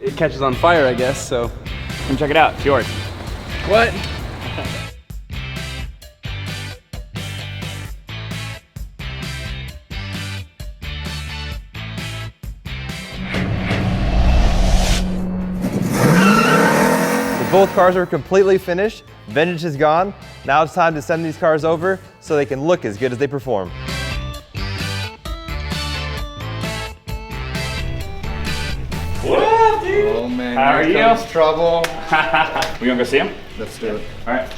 it catches on fire, I guess, so. Come check it out, it's yours. What? Both cars are completely finished, vintage is gone. Now it's time to send these cars over so they can look as good as they perform. What up, dude? Oh man, how are you? Trouble. We gonna go see him? Let's do it. All right.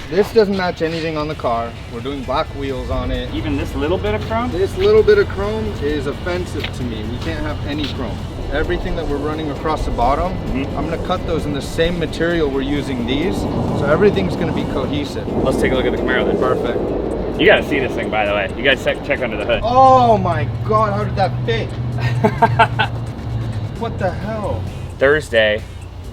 This doesn't match anything on the car. We're doing black wheels on it. Even this little bit of chrome? This little bit of chrome is offensive to me. We can't have any chrome. Everything that we're running across the bottom, I'm gonna cut those in the same material we're using these, so everything's gonna be cohesive. Let's take a look at the Camaro then. Perfect. You gotta see this thing, by the way. You guys check under the hood. Oh my God, how did that fit? What the hell? Thursday,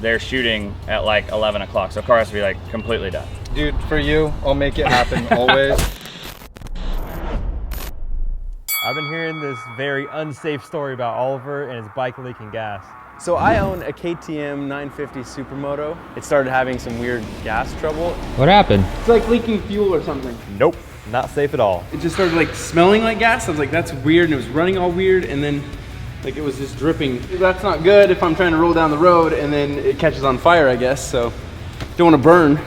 they're shooting at like 11 o'clock, so car has to be like completely done. Dude, for you, I'll make it happen always. I've been hearing this very unsafe story about Oliver and his bike leaking gas. So I own a KTM 950 Supermoto. It started having some weird gas trouble. What happened? It's like leaking fuel or something. Nope, not safe at all. It just started like smelling like gas. I was like, that's weird, and it was running all weird, and then like it was just dripping. That's not good if I'm trying to roll down the road and then it catches on fire, I guess, so don't want to burn.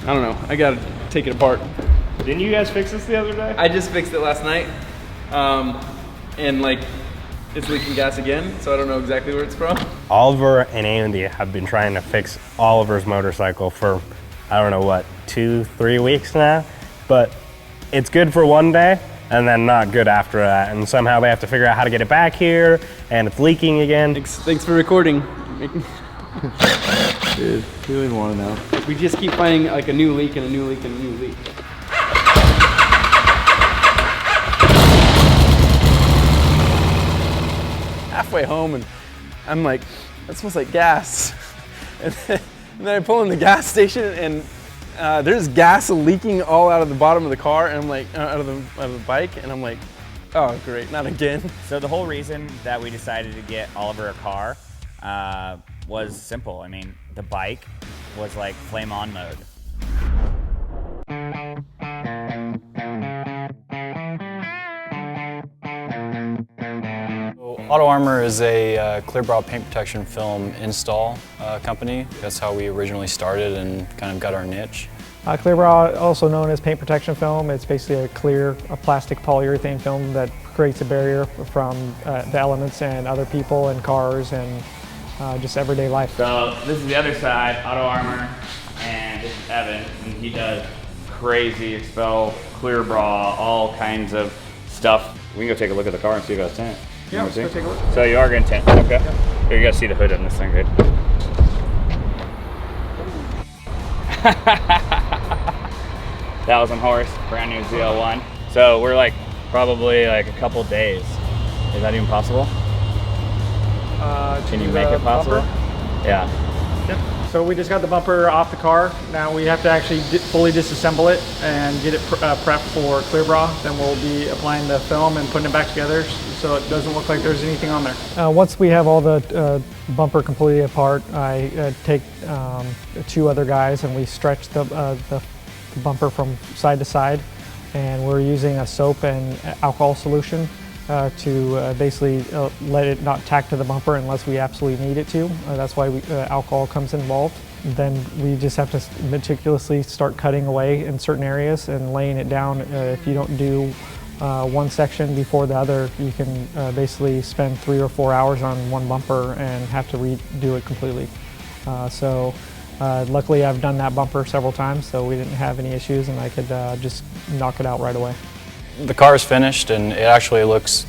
I don't know, I gotta take it apart. Didn't you guys fix this the other day? I just fixed it last night, and like it's leaking gas again, so I don't know exactly where it's from. Oliver and Andy have been trying to fix Oliver's motorcycle for, I don't know what, 2-3 weeks now, but it's good for one day and then not good after that, and somehow they have to figure out how to get it back here, and it's leaking again. Thanks for recording. Dude, we don't even want to know. We just keep finding like a new leak and a new leak and a new leak. Halfway home, and I'm like, that smells like gas. And then I pull in the gas station, and there's gas leaking all out of the bottom of the car, and I'm like, out of the bike, and I'm like, oh great, not again. So the whole reason that we decided to get Oliver a car was simple. I mean, the bike was like flame on mode. Auto Armor is a clear bra paint protection film install company. That's how we originally started and kind of got our niche. Clear bra, also known as paint protection film, it's basically a plastic polyurethane film that creates a barrier from the elements and other people and cars and just everyday life. So this is the other side, Auto Armor, and this is Evan, and he does crazy expel, clear bra, all kinds of stuff. We can go take a look at the car and see if it's tint. Yeah, let's go take a look. So you are gonna tint, okay. Yeah. Here, you gotta see the hood on this thing, dude. 1,000 horse, brand new ZL1. So we're like probably like a couple days. Is that even possible? Can you make it possible? Bumper? Yeah. Yep. So we just got the bumper off the car. Now we have to actually fully disassemble it and get it prepped for clear bra. Then we'll be applying the film and putting it back together so it doesn't look like there's anything on there. Once we have all the bumper completely apart, I take 2 other guys and we stretch the bumper from side to side, and we're using a soap and alcohol solution to basically let it not tack to the bumper unless we absolutely need it to. That's why alcohol comes involved. Then we just have to meticulously start cutting away in certain areas and laying it down. If you don't do one section before the other, you can basically spend 3 or 4 hours on one bumper and have to redo it completely. Luckily I've done that bumper several times, so we didn't have any issues and I could just knock it out right away. The car is finished and it actually looks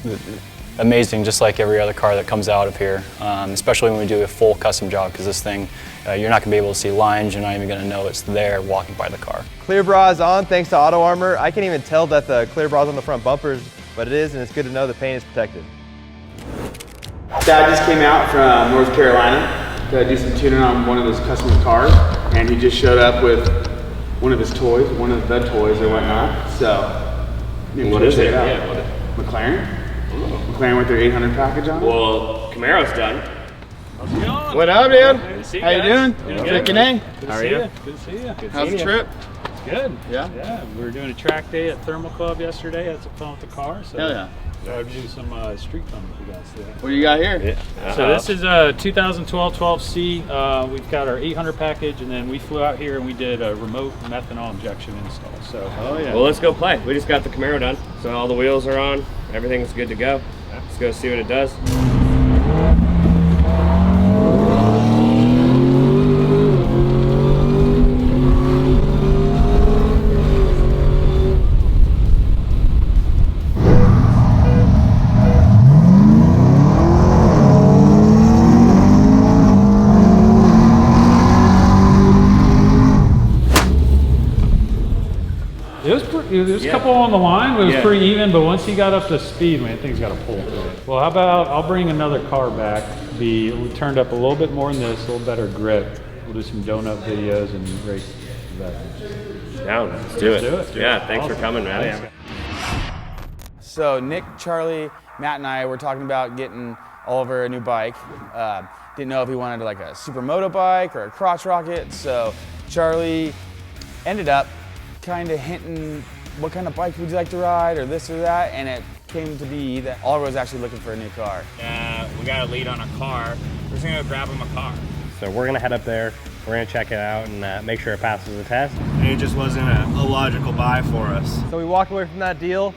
amazing, just like every other car that comes out of here, especially when we do a full custom job, because this thing, you're not going to be able to see lines, you're not even going to know it's there walking by the car. Clear bra is on thanks to Auto Armor. I can't even tell that the clear bra is on the front bumpers, but it is, and it's good to know the paint is protected. Dad just came out from North Carolina to do some tuning on one of his customer cars, and he just showed up with one of his toys, one of the toys or whatnot. So, what is it? Yeah, McLaren. Ooh. McLaren with their 800 package on it. Well, Camaro's done. How's it going? What up, dude? Good to see you How you guys. doing? Doing good. Freaking A. Good to see you. Good to see you. How's the trip? Good. Yeah? Yeah. We were doing a track day at Thermal Club yesterday. Had some fun with the car. So Hell yeah. I'll do some street fun with you guys today. What do you got here? Yeah. So this is a 2012 12C. We've got our 800 package, and then we flew out here and we did a remote methanol injection install. So. Oh yeah. Well, let's go play. We just got the Camaro done, so all the wheels are on. Everything's good to go. Let's go see what it does. There's a couple on the line, but it was pretty even. But once he got up to speed, man, things got to pull to it. Well, how about I'll bring another car back. We turned up a little bit more than this, a little better grip. We'll do some donut videos and race that. Down. Let's do it. Yeah, thanks for coming, man. So Nick, Charlie, Matt, and I were talking about getting Oliver a new bike. Didn't know if he wanted like a supermoto bike or a crotch rocket. So Charlie ended up kind of hinting, what kind of bike would you like to ride, or this or that, and it came to be that Oliver was actually looking for a new car. We got a lead on a car. We're just gonna go grab him a car. So we're gonna head up there, we're gonna check it out and make sure it passes the test. And it just wasn't a logical buy for us. So we walked away from that deal,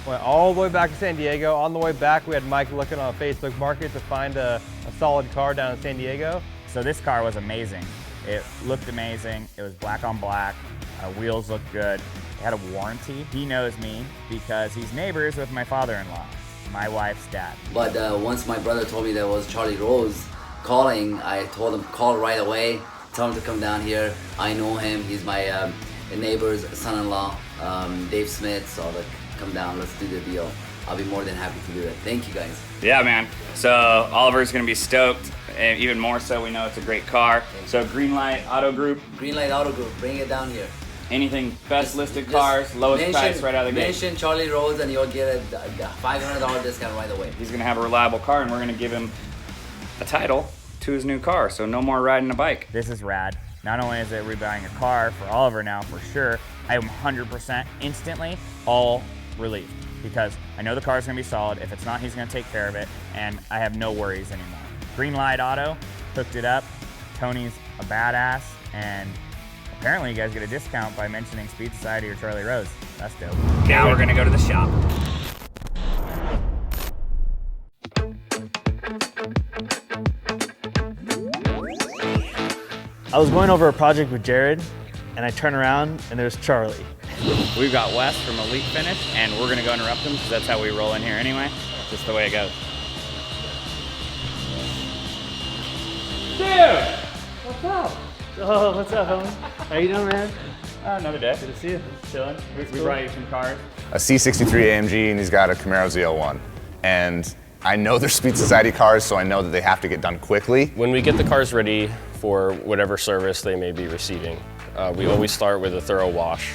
went all the way back to San Diego. On the way back, we had Mike looking on Facebook Market to find a solid car down in San Diego. So this car was amazing. It looked amazing. It was black on black. Wheels looked good. It had a warranty. He knows me because he's neighbors with my father-in-law, my wife's dad. But once my brother told me there was Charlie Rose calling, I told him call right away, tell him to come down here. I know him. He's my neighbor's son-in-law, Dave Smith. So like, come down, let's do the deal. I'll be more than happy to do it. Thank you guys. Yeah, man. So Oliver's gonna be stoked, and even more so, we know it's a great car. So Greenlight Auto Group. Greenlight Auto Group, bring it down here. Anything best listed cars, lowest price right out of the gate. Mention Charlie Rose and you'll get a $500 discount right away. He's gonna have a reliable car, and we're gonna give him a title to his new car, so no more riding a bike. This is rad. Not only is it rebuying a car for Oliver now, for sure, I am 100% instantly all relieved, because I know the car's gonna be solid. If it's not, he's gonna take care of it, and I have no worries anymore. Greenlight Auto hooked it up. Tony's a badass, and apparently you guys get a discount by mentioning Speed Society or Charlie Rose. That's dope. Now we're gonna go to the shop. I was going over a project with Jared, and I turn around and there's Charlie. We've got Wes from Elite Finish, and we're gonna go interrupt him because that's how we roll in here anyway. Just the way it goes. Dude! What's up? Oh, what's up, homie? How you doing, man? Another day. Good to see you. Chilling. We brought you some cars. A C63 AMG, and he's got a Camaro ZL1. And I know they're Speed Society cars, so I know that they have to get done quickly. When we get the cars ready for whatever service they may be receiving, we always start with a thorough wash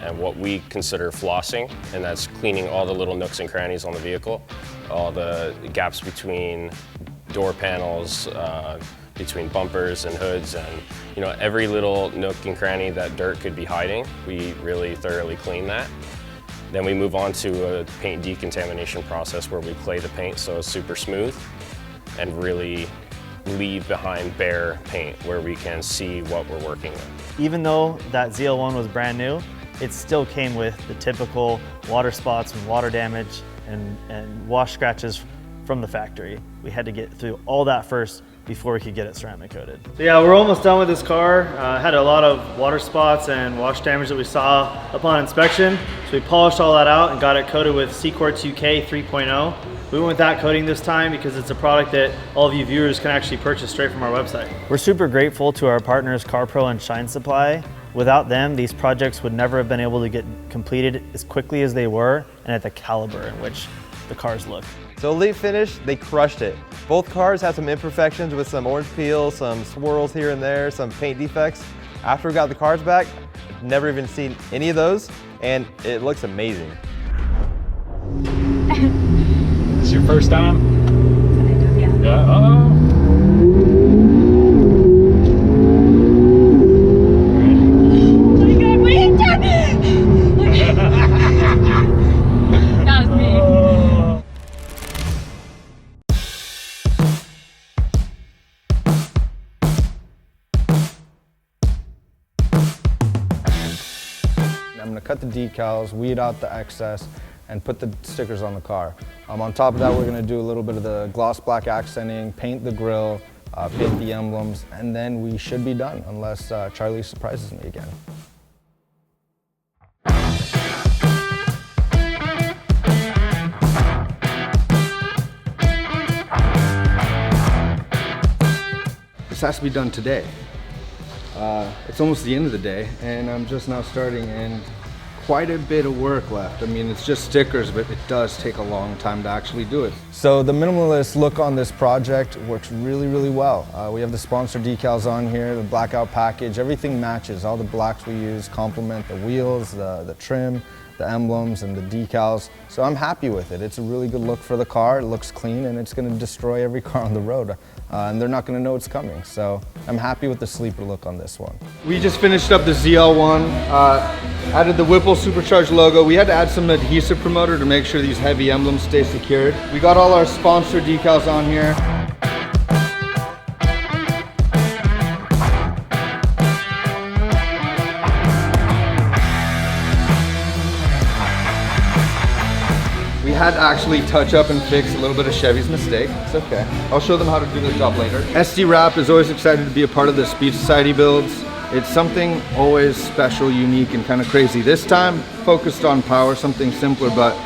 and what we consider flossing, and that's cleaning all the little nooks and crannies on the vehicle, all the gaps between door panels, between bumpers and hoods, and every little nook and cranny that dirt could be hiding, we really thoroughly clean that. Then we move on to a paint decontamination process where we clay the paint so it's super smooth and really leave behind bare paint where we can see what we're working with. Even though that ZL1 was brand new, it still came with the typical water spots and water damage and wash scratches from the factory. We had to get through all that first before we could get it ceramic coated. So yeah, we're almost done with this car. Had a lot of water spots and wash damage that we saw upon inspection. So we polished all that out and got it coated with C-Quartz UK 3.0. We went with that coating this time because it's a product that all of you viewers can actually purchase straight from our website. We're super grateful to our partners CarPro and Shine Supply. Without them, these projects would never have been able to get completed as quickly as they were and at the caliber in which the cars look. So Elite Finish, they crushed it. Both cars had some imperfections with some orange peel, some swirls here and there, some paint defects. After we got the cars back, I've never even seen any of those, and it looks amazing. This your first time? Yeah. Uh-oh. I'm gonna cut the decals, weed out the excess, and put the stickers on the car. On top of that, we're gonna do a little bit of the gloss black accenting, paint the grille, paint the emblems, and then we should be done, unless Charlie surprises me again. This has to be done today. It's almost the end of the day, and I'm just now starting, and quite a bit of work left. I mean, it's just stickers, but it does take a long time to actually do it. So the minimalist look on this project works really, really well. We have the sponsor decals on here, the blackout package, everything matches. All the blacks we use complement the wheels, the trim, the emblems, and the decals. So I'm happy with it. It's a really good look for the car. It looks clean, and it's gonna destroy every car on the road. And they're not gonna know it's coming. So I'm happy with the sleeper look on this one. We just finished up the ZL1, added the Whipple supercharged logo. We had to add some adhesive promoter to make sure these heavy emblems stay secured. We got all our sponsor decals on here. We had to actually touch up and fix a little bit of Chevy's mistake. It's okay. I'll show them how to do their job later. SD Wrap is always excited to be a part of the Speed Society builds. It's something always special, unique, and kind of crazy. This time, focused on power, something simpler, but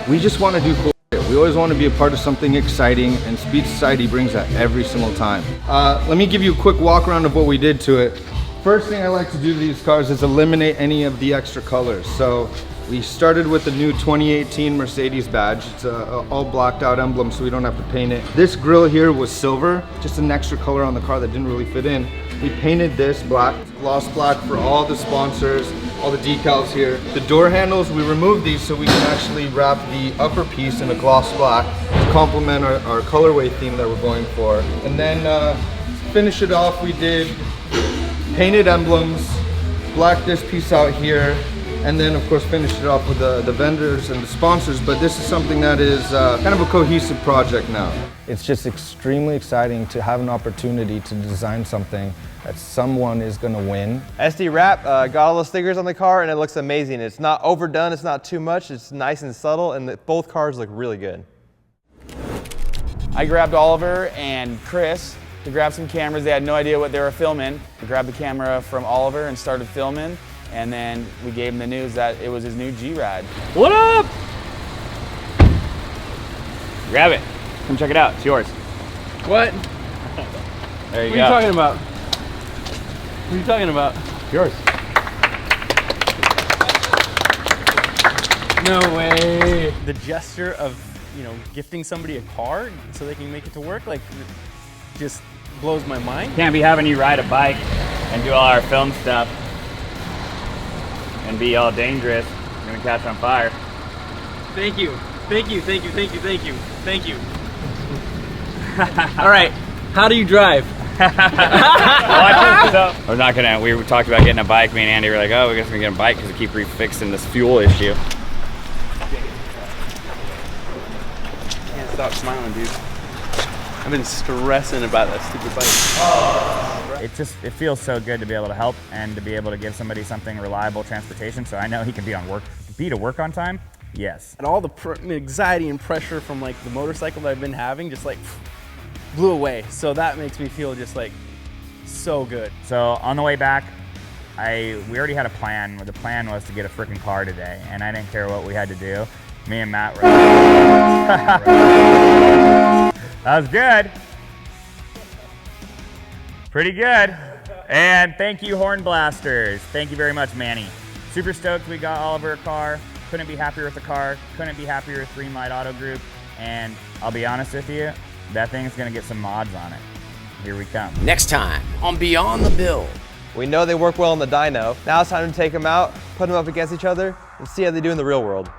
we just want to do cool shit. We always want to be a part of something exciting, and Speed Society brings that every single time. Let me give you a quick walk around of what we did to it. First thing I like to do to these cars is eliminate any of the extra colors. So we started with the new 2018 Mercedes badge. It's a all blacked out emblem, so we don't have to paint it. This grille here was silver, just an extra color on the car that didn't really fit in. We painted this black, gloss black for all the sponsors, all the decals here. The door handles, we removed these so we can actually wrap the upper piece in a gloss black to complement our colorway theme that we're going for. And then to finish it off, we did painted emblems, blacked this piece out here, and then of course finished it off with the vendors and the sponsors. But this is something that is kind of a cohesive project now. It's just extremely exciting to have an opportunity to design something that someone is going to win. SD Wrap got all the stickers on the car, and it looks amazing. It's not overdone, it's not too much, it's nice and subtle, and both cars look really good. I grabbed Oliver and Chris to grab some cameras. They had no idea what they were filming. I grabbed the camera from Oliver and started filming, and then we gave him the news that it was his new G-Rad. What up? Grab it. Come check it out. It's yours. What? There you go. What are you talking about? What are you talking about? Yours. No way. The gesture of, gifting somebody a car so they can make it to work, just blows my mind. Can't be having you ride a bike and do all our film stuff and be all dangerous. You're gonna catch on fire. Thank you. Thank you, thank you, thank you, thank you, thank you. All right, how do you drive? We're not gonna, we talked about getting a bike. Me and Andy were like, oh, we're just gonna get a bike because we keep refixing this fuel issue. Can't stop smiling, dude. I've been stressing about that stupid bike. It feels so good to be able to help and to be able to give somebody something reliable transportation. So I know he can be to work on time. Yes. And all the anxiety and pressure from the motorcycle that I've been having just blew away. So that makes me feel just so good. So on the way back, we already had a plan. The plan was to get a freaking car today, and I didn't care what we had to do. Me and Matt were That was good. Pretty good. And thank you, Horn Blasters. Thank you very much, Manny. Super stoked we got Oliver a car. Couldn't be happier with the car. Couldn't be happier with Greenlight Auto Group. And I'll be honest with you, that thing's gonna get some mods on it. Here we come. Next time on Beyond the Build. We know they work well in the dyno. Now it's time to take them out, put them up against each other, and see how they do in the real world.